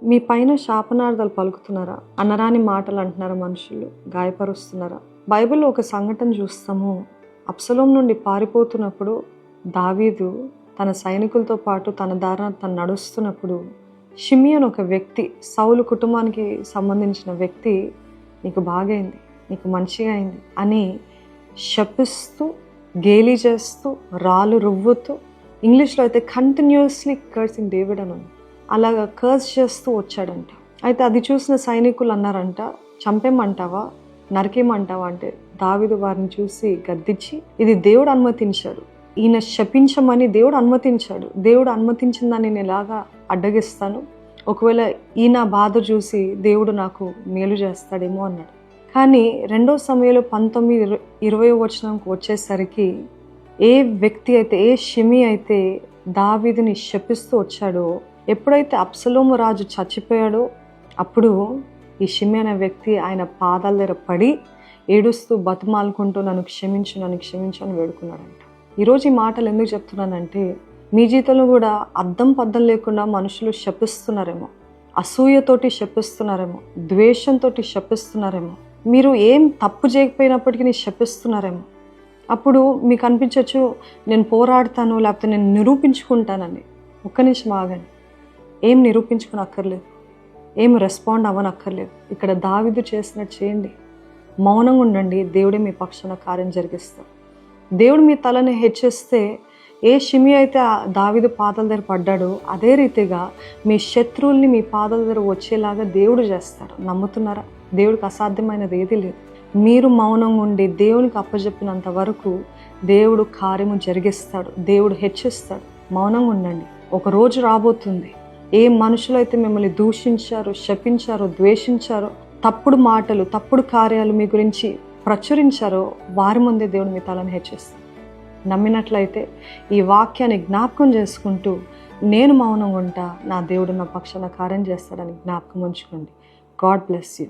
మీ పైన శాపనార్థాలు పలుకుతున్నారా? అనరాని మాటలు అంటున్నారా? మనుషులు గాయపరుస్తున్నారా? బైబిల్లో ఒక సంఘటన చూస్తాము. అబ్షలోం నుండి పారిపోతున్నప్పుడు దావీదు తన సైనికులతో పాటు తన దారిన తను నడుస్తున్నప్పుడు షిమియోన్ ఒక వ్యక్తి, సౌలు కుటుంబానికి సంబంధించిన వ్యక్తి, నీకు బాగైంది, నీకు మంచిగా అయింది అని శపిస్తూ, గేలి చేస్తూ, రాళ్ళు రువ్వుతూ, ఇంగ్లీష్లో అయితే కంటిన్యూస్లీ కర్సింగ్ డేవిడ్ అని ఉంది, అలాగా కర్స్ చేస్తూ వచ్చాడంట. అయితే అది చూసిన సైనికులు అన్నారంట, చంపేమంటావా, నరికేమంటావా అంటే దావీదు వారిని చూసి గద్దించి, ఇది దేవుడు అనుమతించాడు, ఈయన శపించమని దేవుడు అనుమతించాడు, దేవుడు అనుమతించిన దాన్ని నేను ఎలాగా అడ్డగిస్తాను, ఒకవేళ ఈయన బాధ చూసి దేవుడు నాకు మేలు చేస్తాడేమో అన్నాడు. కానీ 2 సమూయేలు 19:20 వచనంకి వచ్చేసరికి ఏ వ్యక్తి అయితే, ఏ షిమి అయితే దావీదుని శపిస్తూ వచ్చాడో, ఎప్పుడైతే అబ్షలోము రాజు చచ్చిపోయాడో అప్పుడు ఈ షిమి అనే వ్యక్తి ఆయన పాదాల దగ్గర పడి ఏడుస్తూ బతిమాలుకుంటూ నన్ను క్షమించు, నన్ను క్షమించు అని వేడుకున్నాడంట. ఈరోజు ఈ మాటలు ఎందుకు చెప్తున్నానంటే, మీ జీవితంలో కూడా అద్దం పద్దం లేకుండా మనుషులు శపిస్తున్నారేమో, అసూయతోటి శపిస్తున్నారేమో, ద్వేషంతో శపిస్తున్నారేమో, మీరు ఏం తప్పు చేయకపోయినప్పటికీ శపిస్తున్నారేమో. అప్పుడు మీకు అనిపించవచ్చు, నేను పోరాడతాను, లేకపోతే నేను నిరూపించుకుంటానని. ఒక్క నిమిషం ఆగండి. ఏం నిరూపించుకుని అక్కర్లేదు, ఏం రెస్పాండ్ అవ్వనక్కర్లేదు. ఇక్కడ దావీదు చేసినట్టు చేయండి, మౌనంగా ఉండండి, దేవుడే మీ పక్షాన కార్యం జరిగిస్తారు. దేవుడు మీ తలని హెచ్చిస్తే, ఏ షిమి అయితే దావీదు పాదాల దగ్గర పడ్డాడో అదే రీతిగా మీ శత్రువుల్ని మీ పాదాల దగ్గర వచ్చేలాగా దేవుడు చేస్తాడు. నమ్ముతున్నారా? దేవుడికి అసాధ్యమైనది ఏదీ లేదు. మీరు మౌనంగా ఉండి దేవునికి అప్పచెప్పినంత వరకు దేవుడు కార్యము జరిగిస్తాడు, దేవుడు హెచ్చిస్తాడు. మౌనంగా ఉండండి. ఒక రోజు రాబోతుంది, ఏ మనుషులైతే మిమ్మల్ని దూషించారో, శపించారో, ద్వేషించారో, తప్పుడు మాటలు, తప్పుడు కార్యాలు మీ గురించి ప్రచురించారో, వారి ముందే దేవుడు మీ తలని హెచ్చిస్తాడు. నమ్మినట్లయితే ఈ వాక్యాన్ని జ్ఞాపకం చేసుకుంటూ, నేను మౌనంగా ఉంటా, నా దేవుడు నా పక్షాన కార్యం చేస్తాడని జ్ఞాపకం ఉంచుకోండి. God bless you.